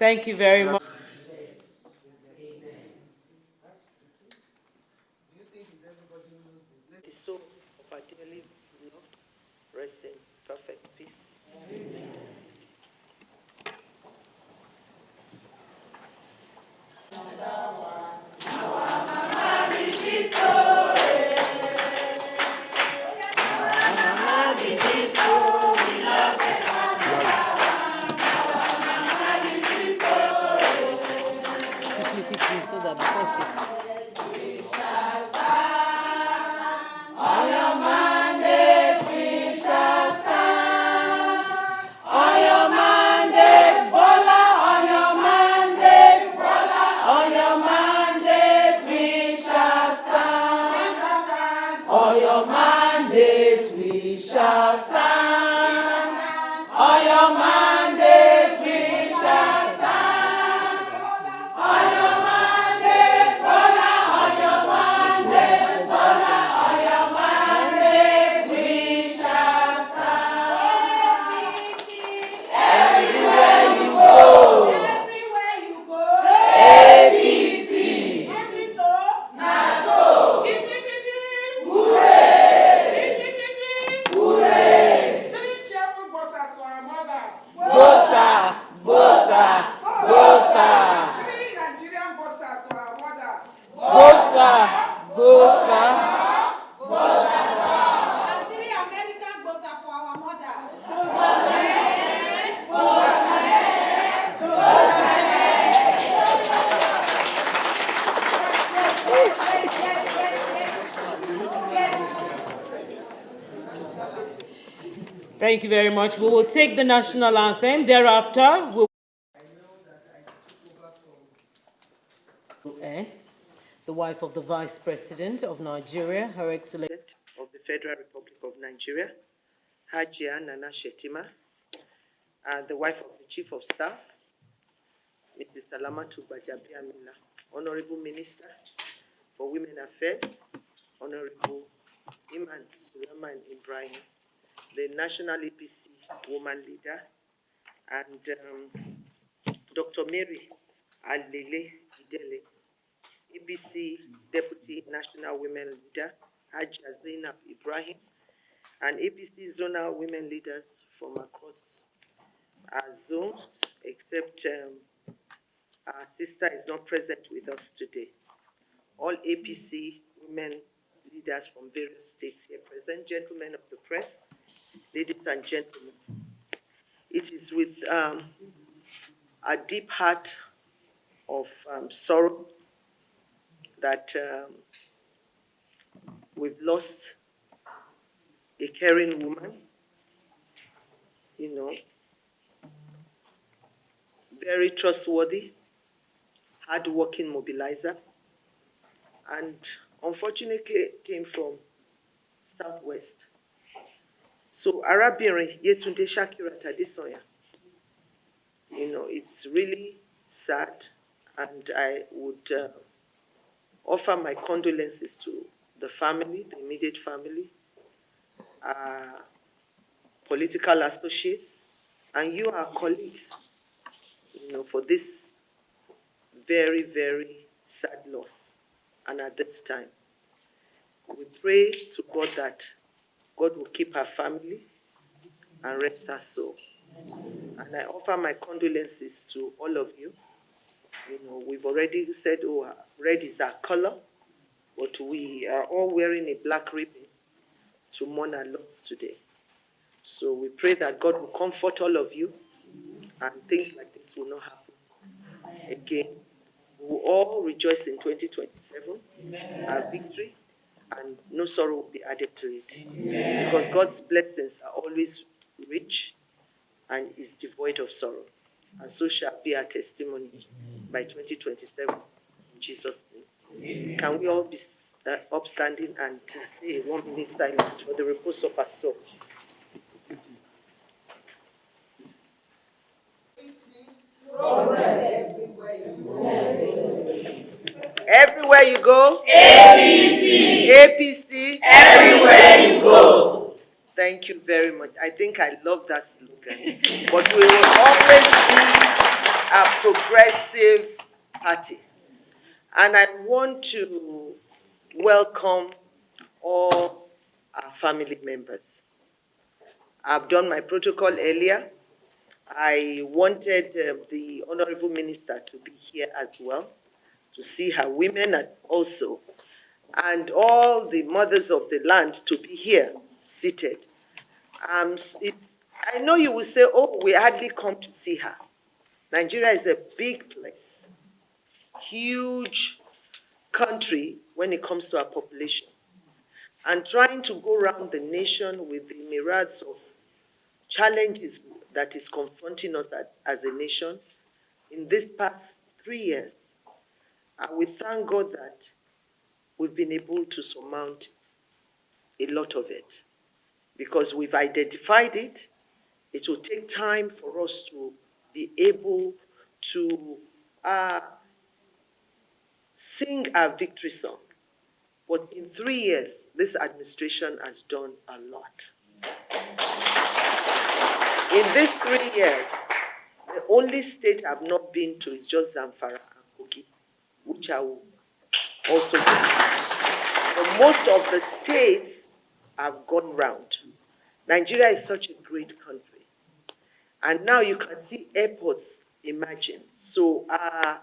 Thank you very much. The soul of our dearly beloved rest in perfect peace. So that before she's Thank you very much. We will take the national anthem. Thereafter, we'll the wife of the Vice President of Nigeria, Her Excellency of the Federal Republic of Nigeria, Hajia Nana Shetima, and the wife of the Chief of Staff, Mrs. Salamatu Bajabiamila, Honorable Minister for Women Affairs, Honorable Iman Suleiman Ibrahim, the National APC Woman Leader, and Dr. Mary Alele Idele, EBC Deputy National Women Leader, Hajia Zainab Ibrahim, and APC Zonal Women Leaders from across our zones, except our sister is not present with us today. All APC women leaders from various states here present, gentlemen of the press, ladies and gentlemen. It is with a deep heart of sorrow that we've lost a caring woman, very trustworthy, hard-working mobilizer, and unfortunately came from Southwest. So Arabirin Yetunde Shakirat Adesanya, it's really sad, and I would offer my condolences to the family, the immediate family, political associates, and you, our colleagues, for this very, very sad loss. And at this time, we pray to God that God will keep her family and rest her soul. And I offer my condolences to all of you. We've already said, red is our color, but we are all wearing a black ribbon to mourn our loss today. So we pray that God will comfort all of you and things like this will not happen again. We will all rejoice in 2027, our victory, and no sorrow will be added to it. Amen. Because God's blessings are always rich and is devoid of sorrow. And so shall be our testimony by 2027, in Jesus' name. Amen. Can we all be upstanding and say 1 minute silence for the repose of our soul? Everywhere you go, APC. APC. Everywhere you go. Thank you very much. I think I love that slogan. But we will always be a progressive party. And I want to welcome all our family members. I've done my protocol earlier. I wanted the Honorable Minister to be here as well, to see her women and also, and all the mothers of the land to be here, seated. I know you will say, oh, we hardly come to see her. Nigeria is a big place, huge country when it comes to our population. And trying to go around the nation with the myriads of challenges that is confronting us as a nation in this past 3 years, we thank God that we've been able to surmount a lot of it because we've identified it. It will take time for us to be able to sing our victory song. But in 3 years, this administration has done a lot. In these 3 years, the only state I've not been to is just Zamfara and Kogi, which I will also do. But most of the states have gone round. Nigeria is such a great country. And now you can see airports emerging. So I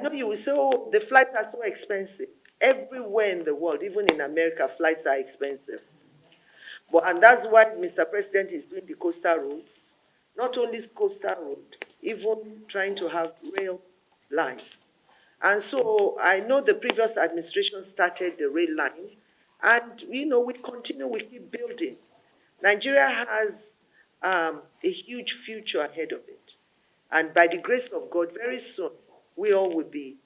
know you will say, oh, the flights are so expensive. Everywhere in the world, even in America, flights are expensive. And that's why Mr. President is doing the coastal roads, not only coastal road, even trying to have rail lines. And so I know the previous administration started the rail line, and we continue, we keep building. Nigeria has a huge future ahead of it. And by the grace of God, very soon, we all will be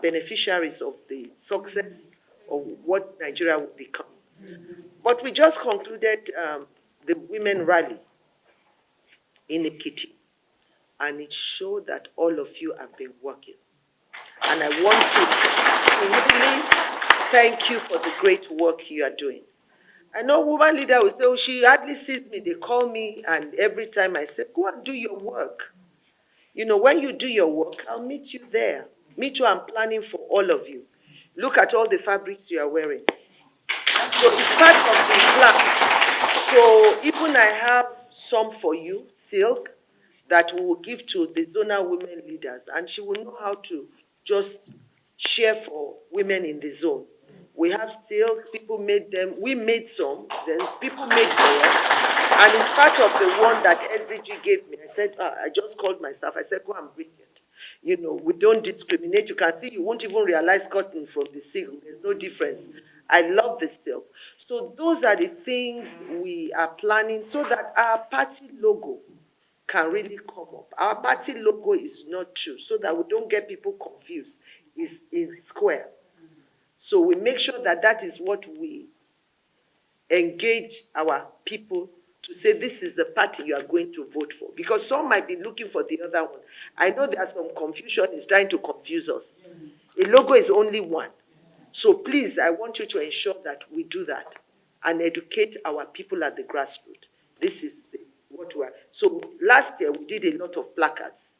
beneficiaries of the success of what Nigeria will become. But we just concluded the women rally in Ekiti, and it showed that all of you have been working. And I want to really thank you for the great work you are doing. I know woman leader will say, oh, she hardly sees me. They call me, and every time I say, go and do your work. When you do your work, I'll meet you there. Me too, I'm planning for all of you. Look at all the fabrics you are wearing. So it's part of the plan. So even I have some for you, silk, that we will give to the zonal women leaders, and she will know how to just share for women in the zone. We have silk, people made them, we made some, then people made for us, and it's part of the one that SDG gave me. I said, I just called myself, I said, go and bring it. We don't discriminate. You can see, you won't even realize cotton from the silk. There's no difference. I love the silk. So those are the things we are planning so that our party logo can really come up. Our party logo is not true, so that we don't get people confused. It's in square. So we make sure that that is what we engage our people to say this is the party you are going to vote for. Because some might be looking for the other one. I know there's some confusion, is trying to confuse us. A logo is only one. So please, I want you to ensure that we do that and educate our people at the grassroots. This is what we are. So last year we did a lot of placards,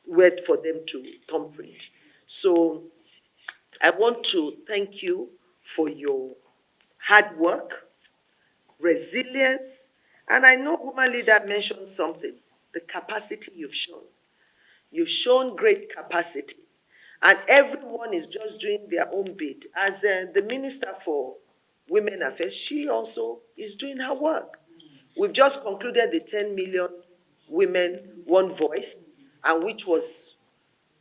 wait for them to thumbprint. So I want to thank you for your hard work, resilience, and I know woman leader mentioned something, the capacity you've shown. You've shown great capacity, and everyone is just doing their own bit. As the Minister for Women Affairs, she also is doing her work. We've just concluded the 10 million women, one voice, and which was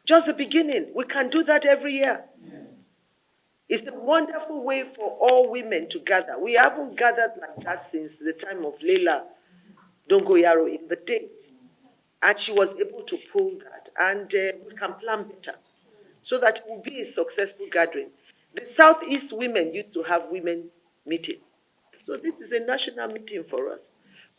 just the beginning. We can do that every year. It's a wonderful way for all women to gather. We haven't gathered like that since the time of Leila Dongoyaro in the day. And she was able to pull that. And we can plan better so that it will be a successful gathering. The Southeast women used to have women meeting. So this is a national meeting for us,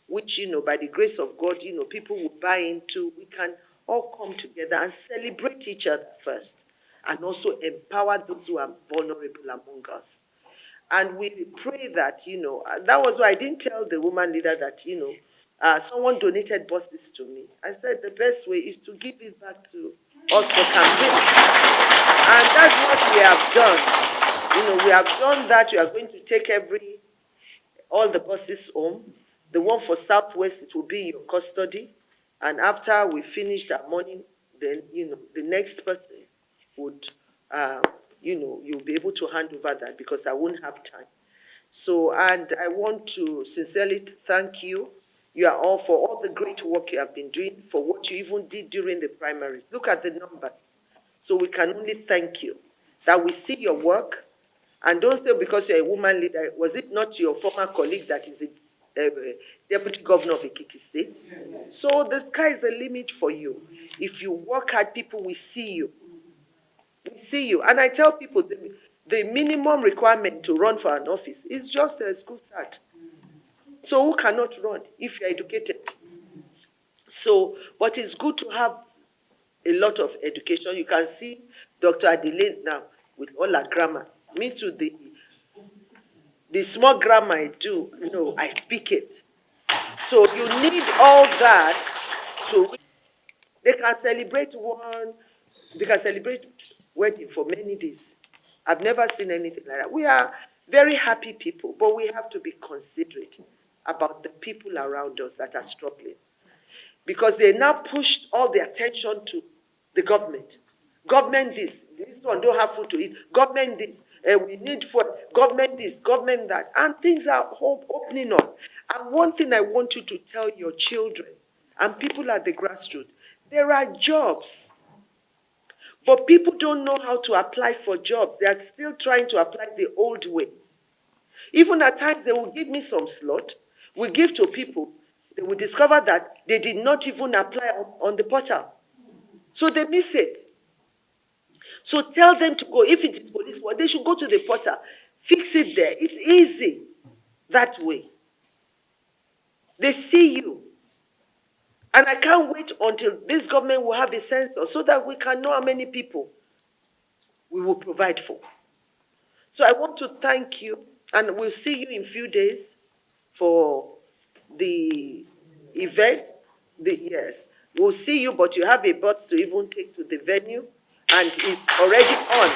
which, by the grace of God, people will buy into. We can all come together and celebrate each other first, and also empower those who are vulnerable among us. And we pray that, that was why I didn't tell the woman leader that, someone donated buses to me. I said the best way is to give it back to us for campaign. And that's what we have done. We have done that. We are going to take all the buses home. The one for Southwest, it will be in your custody. And after we finish that morning, then, the next person would, you'll be able to hand over that because I won't have time. So, and I want to sincerely thank you. You are all for all the great work you have been doing, for what you even did during the primaries. Look at the numbers. So we can only thank you that we see your work. And don't say because you're a woman leader, was it not your former colleague that is the deputy governor of Ekiti State? So the sky is the limit for you. If you work hard, people will see you. We see you. And I tell people the minimum requirement to run for an office is just a school cert. So who cannot run if you're educated? So, but it's good to have a lot of education. You can see Dr. Adelaide now with all her grammar. Me too, the small grammar I do, I speak it. So you need all that to. They can celebrate wedding for many days. I've never seen anything like that. We are very happy people, but we have to be considerate about the people around us that are struggling. Because they now pushed all the attention to the government. Government this one don't have food to eat. Government this, we need food. Government this, government that. And things are opening up. And one thing I want you to tell your children and people at the grassroots, there are jobs. But people don't know how to apply for jobs. They are still trying to apply the old way. Even at times, they will give me some slot. We give to people. They will discover that they did not even apply on the portal. So they miss it. So tell them to go. If it is police work, they should go to the portal. Fix it there. It's easy that way. They see you. And I can't wait until this government will have a census so that we can know how many people we will provide for. So I want to thank you, and we'll see you in a few days for the event. Yes, we'll see you, but you have a bus to even take to the venue, and it's already on.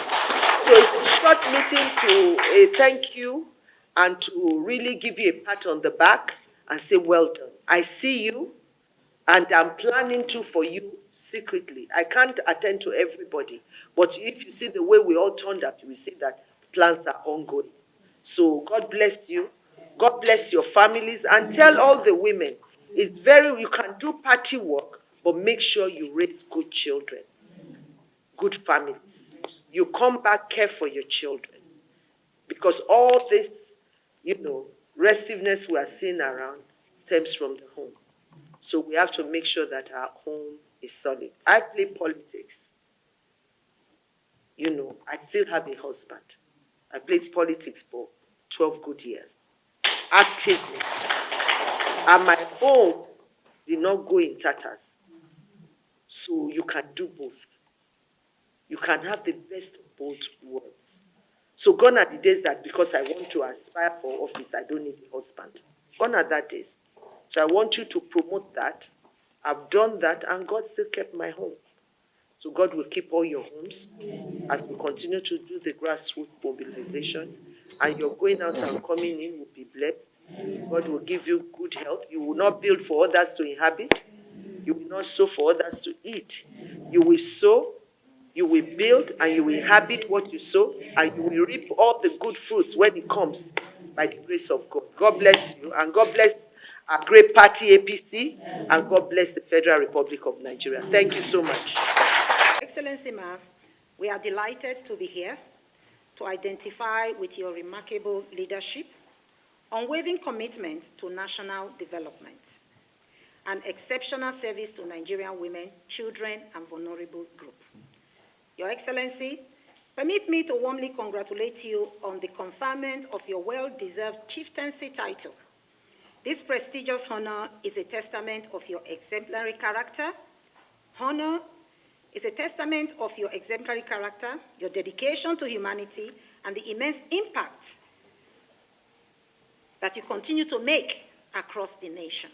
So it's a short meeting to thank you and to really give you a pat on the back and say, well done. I see you, and I'm planning to for you secretly. I can't attend to everybody, but if you see the way we all turned up, you will see that plans are ongoing. So God bless you. God bless your families, and tell all the women, you can do party work, but make sure you raise good children, good families. You come back, care for your children. Because all this, restiveness we are seeing around stems from the home. So we have to make sure that our home is solid. I play politics. I still have a husband. I played politics for 12 good years, actively. And my home did not go in tatters. So you can do both. You can have the best of both worlds. So gone are the days that because I want to aspire for office, I don't need a husband. Gone are that days. So I want you to promote that. I've done that, and God still kept my home. So God will keep all your homes as we continue to do the grassroots mobilization. And your going out and coming in will be blessed. God will give you good health. You will not build for others to inhabit. You will not sow for others to eat. You will sow, you will build, and you will inhabit what you sow, and you will reap all the good fruits when it comes by the grace of God. God bless you, and God bless our great party, APC, and God bless the Federal Republic of Nigeria. Thank you so much. Excellency, ma'am, we are delighted to be here to identify with your remarkable leadership, unwavering commitment to national development, and exceptional service to Nigerian women, children, and vulnerable groups. Your Excellency, permit me to warmly congratulate you on the conferment of your well-deserved chieftaincy title. This prestigious honor is a testament of your exemplary character. Honor is a testament of your exemplary character, your dedication to humanity, and the immense impact that you continue to make across the nation.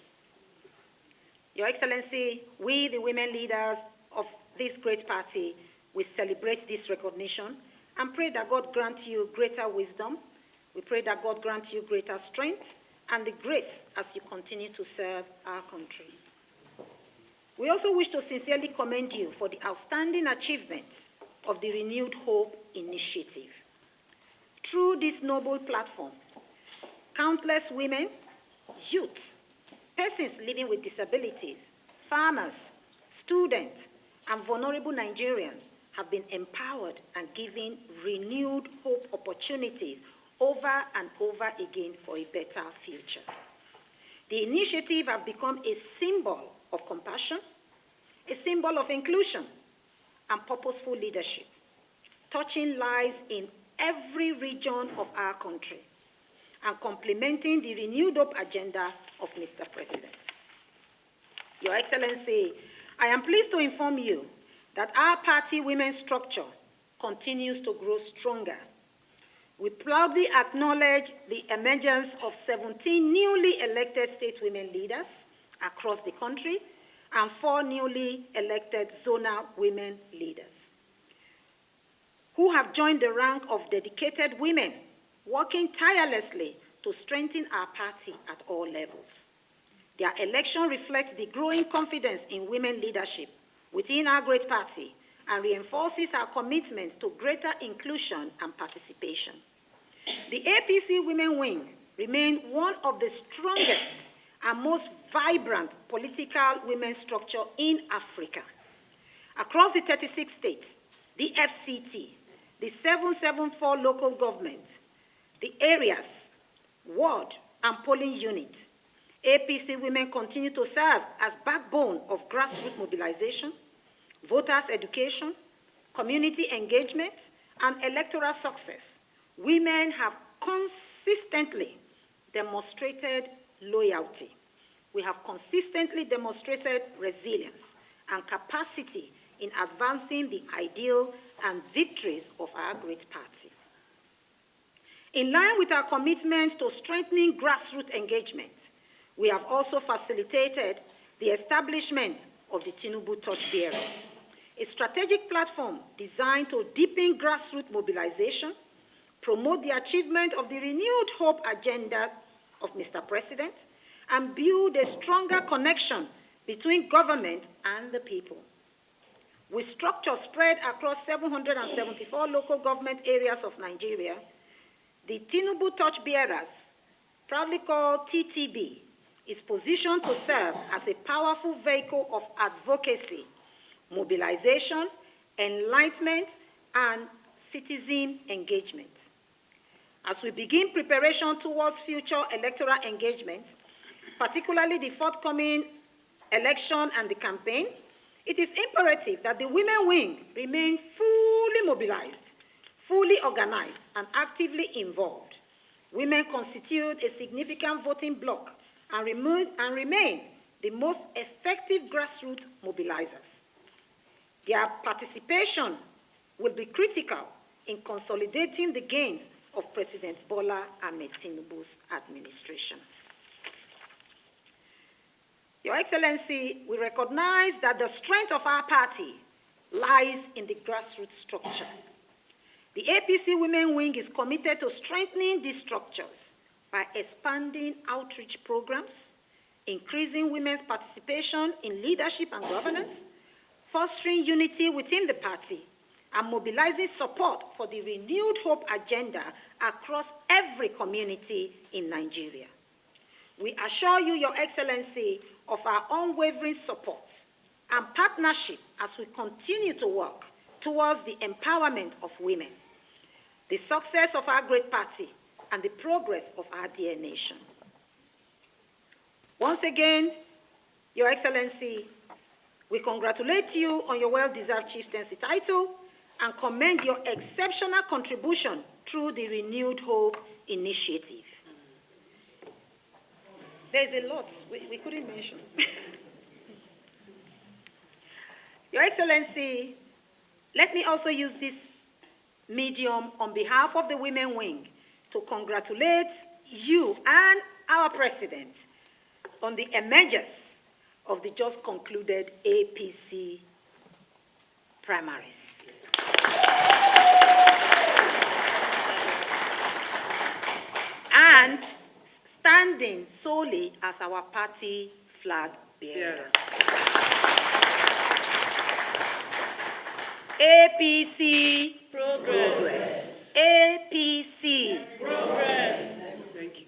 Your Excellency, we, the women leaders of this great party, we celebrate this recognition and pray that God grant you greater wisdom. We pray that God grant you greater strength and the grace as you continue to serve our country. We also wish to sincerely commend you for the outstanding achievement of the Renewed Hope Initiative. Through this noble platform, countless women, youth, persons living with disabilities, farmers, students, and vulnerable Nigerians have been empowered and given renewed hope opportunities over and over again for a better future. The initiative has become a symbol of compassion, a symbol of inclusion, and purposeful leadership, touching lives in every region of our country and complementing the renewed hope agenda of Mr. President. Your Excellency, I am pleased to inform you that our party women's structure continues to grow stronger. We proudly acknowledge the emergence of 17 newly elected state women leaders across the country and 4 newly elected zonal women leaders who have joined the rank of dedicated women working tirelessly to strengthen our party at all levels. Their election reflects the growing confidence in women leadership within our great party and reinforces our commitment to greater inclusion and participation. The APC Women Wing remains one of the strongest and most vibrant political women's structure in Africa. Across the 36 states, the FCT, the 774 local governments, the areas, ward, and polling units, APC women continue to serve as backbone of grassroots mobilization, voters' education, community engagement, and electoral success. Women have consistently demonstrated loyalty. We have consistently demonstrated resilience and capacity in advancing the ideal and victories of our great party. In line with our commitment to strengthening grassroots engagement, we have also facilitated the establishment of the Tinubu Torchbearers, a strategic platform designed to deepen grassroots mobilization, promote the achievement of the renewed hope agenda of Mr. President, and build a stronger connection between government and the people. With structure spread across 774 local government areas of Nigeria, the Tinubu Torchbearers, proudly called TTB, is positioned to serve as a powerful vehicle of advocacy, mobilization, enlightenment, and citizen engagement. As we begin preparation towards future electoral engagement, particularly the forthcoming election and the campaign, it is imperative that the Women Wing remain fully mobilized, fully organized, and actively involved. Women constitute a significant voting bloc and remain the most effective grassroots mobilizers. Their participation will be critical in consolidating the gains of President Bola Ahmed Tinubu's administration. Your Excellency, we recognize that the strength of our party lies in the grassroots structure. The APC Women Wing is committed to strengthening these structures by expanding outreach programs, increasing women's participation in leadership and governance, fostering unity within the party, and mobilizing support for the renewed hope agenda across every community in Nigeria. We assure you, Your Excellency, of our unwavering support and partnership as we continue to work towards the empowerment of women, the success of our great party, and the progress of our dear nation. Once again, Your Excellency, we congratulate you on your well-deserved chieftaincy title and commend your exceptional contribution through the Renewed Hope Initiative. There's a lot we couldn't mention. Your Excellency, let me also use this medium on behalf of the Women Wing to congratulate you and our President on the emergence of the just concluded APC primaries. And standing solely as our party flag bearer. APC progress. APC progress. Thank you.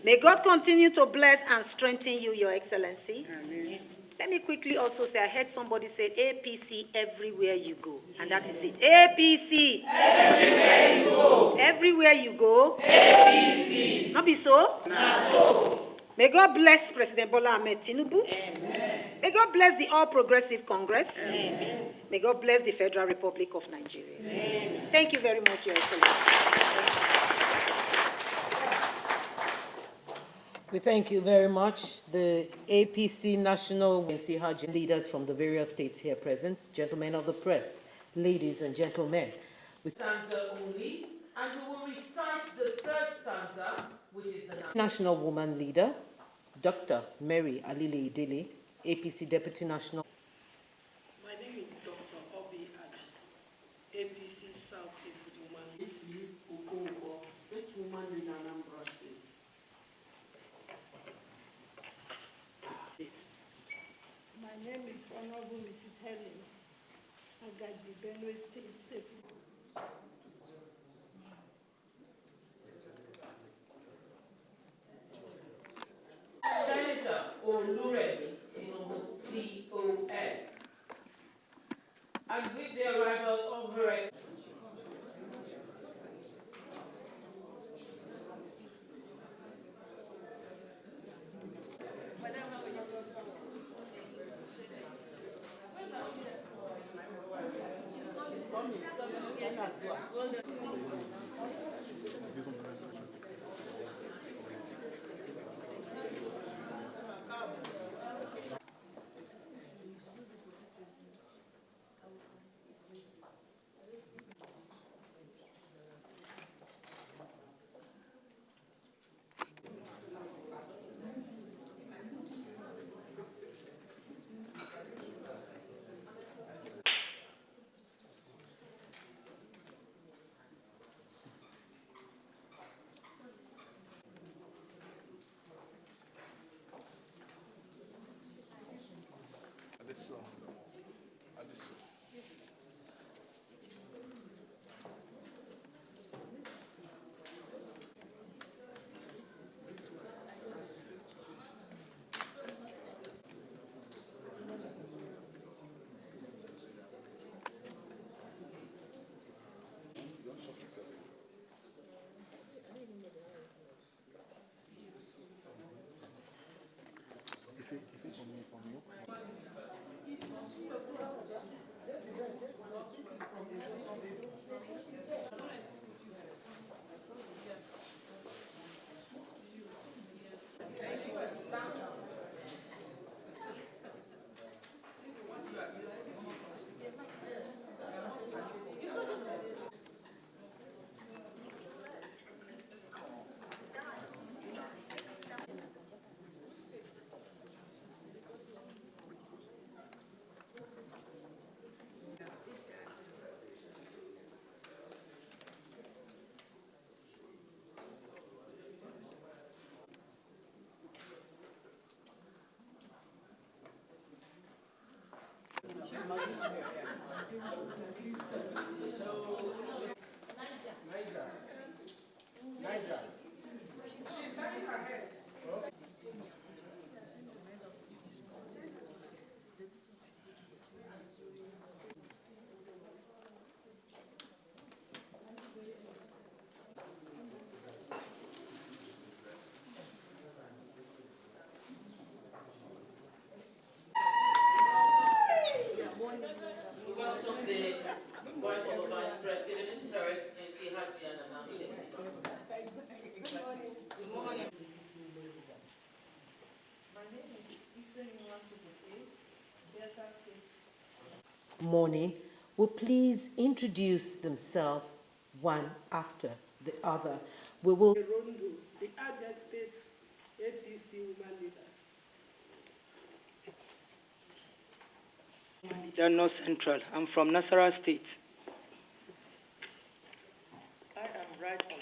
May God continue to bless and strengthen you, Your Excellency. Amen. Let me quickly also say, I heard somebody say APC everywhere you go, and that is it. APC. Everywhere you go. Everywhere you go. APC. Not be so? Not so. May God bless President Bola Ahmed Tinubu. Amen. May God bless the All Progressive Congress. Amen. May God bless the Federal Republic of Nigeria. Amen. Thank you very much, Your Excellency. We thank you very much. The APC National leaders from the various states here present, gentlemen of the press, ladies and gentlemen. We stanza only, and we will recite the third stanza, which is the National Woman Leader, Dr. Mary Alile Idele, APC Deputy National. My name is Dr. Obi Aji, APC Southeast Woman Leader. State Woman Leader, Anambra State. My name is Honorable Mrs. Helen Agadi, Benue State. Senator Remi Tinubu, CON. And with the arrival of her morning will please introduce themselves one after the other. We will Rondo, the Abia State APC Woman Leader. They're North Central. I'm from Nasarawa State. I am right on.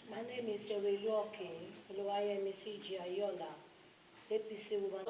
My name is Yoke Oluwayemisi Ayola, APC woman.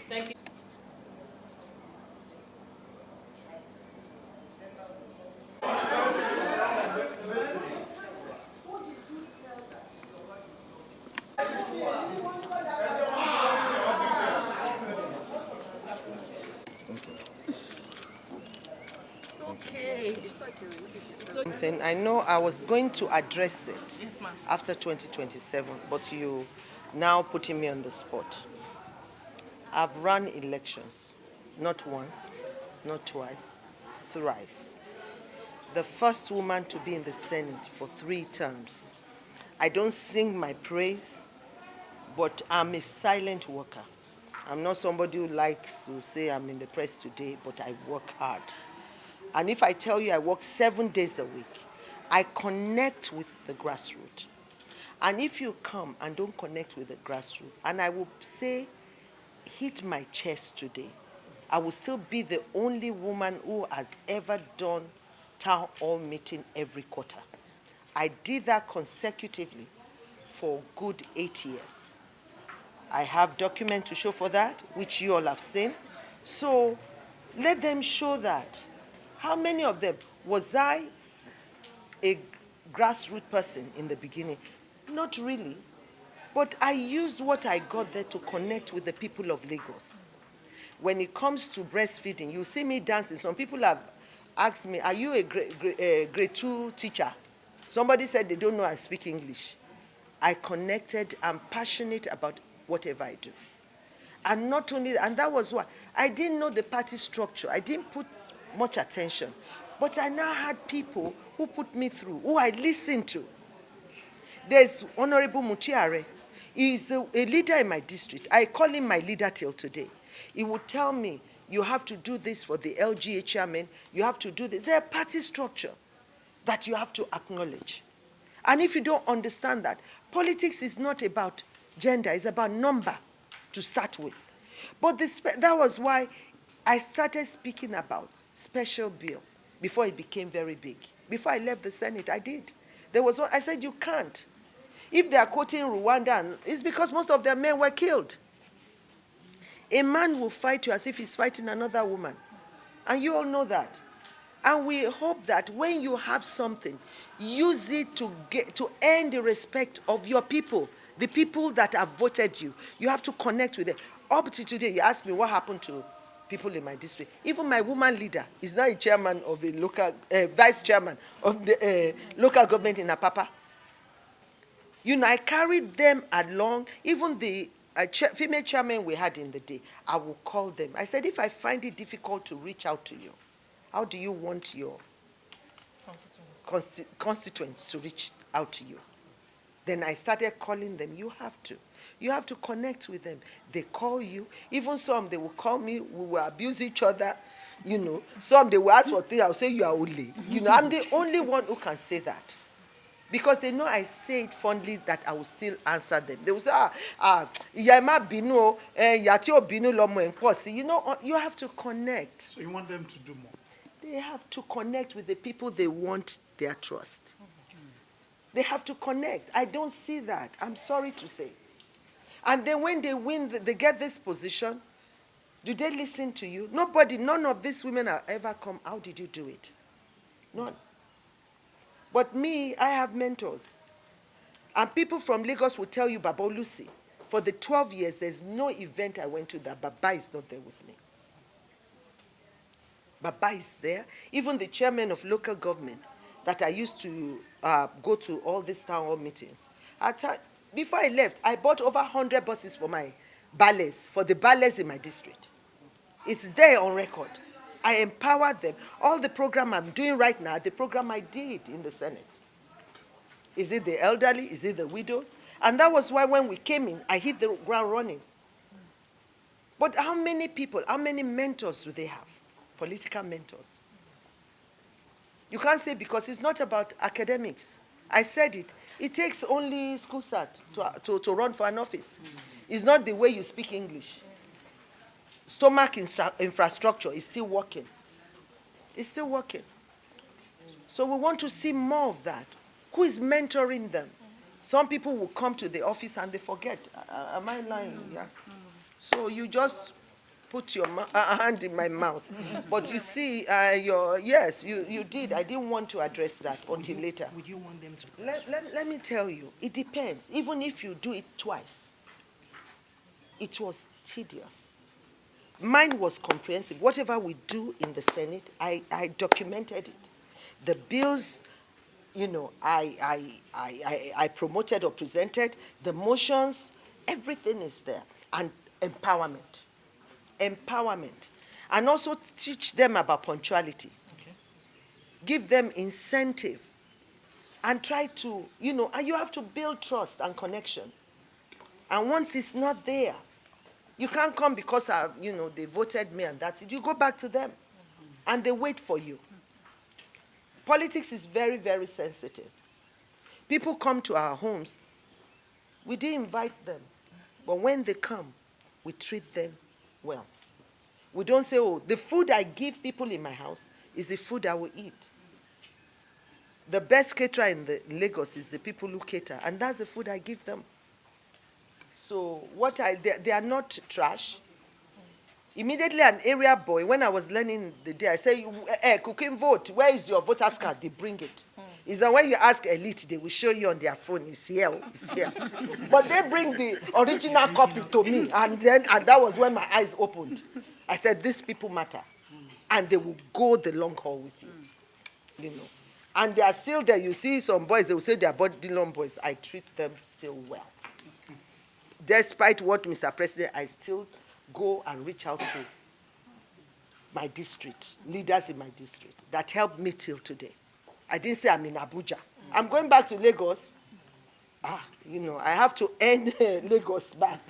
Thank you. Something. I know I was going to address it after 2027, but you now putting me on the spot. I've run elections, not once, not twice, thrice. The first woman to be in the Senate for 3 terms. I don't sing my praise, but I'm a silent worker. I'm not somebody who likes to say I'm in the press today, but I work hard. And if I tell you I work 7 days a week, I connect with the grassroots. And if you come and don't connect with the grassroots, and I will say, hit my chest today, I will still be the only woman who has ever done town hall meeting every quarter. I did that consecutively for a good 8 years. I have documents to show for that, which you all have seen. So let them show that. How many of them? Was I a grassroots person in the beginning? Not really. But I used what I got there to connect with the people of Lagos. When it comes to breastfeeding, you see me dancing. Some people have asked me, are you a grade 2 teacher? Somebody said they don't know I speak English. I connected. I'm passionate about whatever I do. And not only, and that was why I didn't know the party structure. I didn't put much attention. But I now had people who put me through, who I listened to. There's Honorable Mutiare. He is a leader in my district. I call him my leader till today. He would tell me, you have to do this for the LGA chairman, you have to do this. There's a party structure that you have to acknowledge. And if you don't understand that, politics is not about gender, it's about number to start with. But that was why I started speaking about special bill before it became very big. Before I left the Senate, I did. There was one, I said, you can't. If they are quoting Rwanda, it's because most of their men were killed. A man will fight you as if he's fighting another woman. And you all know that. And we hope that when you have something, use it to earn the respect of your people, the people that have voted you. You have to connect with them. Up to today, you ask me what happened to people in my district. Even my woman leader is now a chairman of a local, vice chairman of the local government in Apapa. You know, I carried them along. Even the female chairmen we had in the day, I will call them. I said, if I find it difficult to reach out to you, how do you want your constituents to reach out to you? Then I started calling them. You have to. You have to connect with them. They call you. Even some, they will call me. We will abuse each other. Some, they will ask for things. I will say, you are only. I'm the only one who can say that. Because they know I say it fondly that I will still answer them. They will say, Yama Binu, Yatio Binu Lomo Enkosi. You have to connect. So you want them to do more? They have to connect with the people they want their trust. They have to connect. I don't see that. I'm sorry to say. And then when they win, they get this position, do they listen to you? None of these women have ever come, how did you do it? None. But me, I have mentors. And people from Lagos will tell you, Baba Lucy, for the 12 years, there's no event I went to that Baba is not there with me. Baba is there. Even the chairman of local government that I used to go to all these town hall meetings. Before I left, I bought over 100 buses for my ballets, for the ballets in my district. It's there on record. I empower them. All the program I'm doing right now, the program I did in the Senate. Is it the elderly? Is it the widows? And that was why when we came in, I hit the ground running. But how many people, how many mentors do they have? Political mentors. You can't say because it's not about academics. I said it. It takes only school cert to run for an office. It's not the way you speak English. Stomach infrastructure is still working. It's still working. So we want to see more of that. Who is mentoring them? Some people will come to the office and they forget. Am I lying? Yeah. So you just put your hand in my mouth. But you see, yes, you did. I didn't want to address that until later. Would you want them to? Let me tell you, it depends. Even if you do it twice, it was tedious. Mine was comprehensive. Whatever we do in the Senate, I documented it. The bills, I promoted or presented, the motions, everything is there. And empowerment. Empowerment. And also teach them about punctuality. Okay. Give them incentive. And try to, and you have to build trust and connection. And once it's not there, you can't come because, they voted me and that's it. You go back to them. And they wait for you. Politics is very, very sensitive. People come to our homes. We didn't invite them. But when they come, we treat them well. We don't say, oh, the food I give people in my house is the food I will eat. The best caterer in Lagos is the people who cater, and that's the food I give them. So they are not trash. Immediately an area boy, when I was learning the day, I say, hey, cooking vote, where is your voter's card? They bring it. It's that when you ask elite, they will show you on their phone, it's here, it's here. But they bring the original copy to me, and that was when my eyes opened. I said, these people matter. And they will go the long haul with you, And they are still there. You see some boys, they will say they are body-long boys. I treat them still well. Despite what, Mr. President, I still go and reach out to my district, leaders in my district, that helped me till today. I didn't say I'm in Abuja. I'm going back to Lagos. I have to earn Lagos back.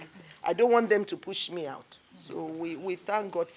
I don't want them to push me out. So we thank God for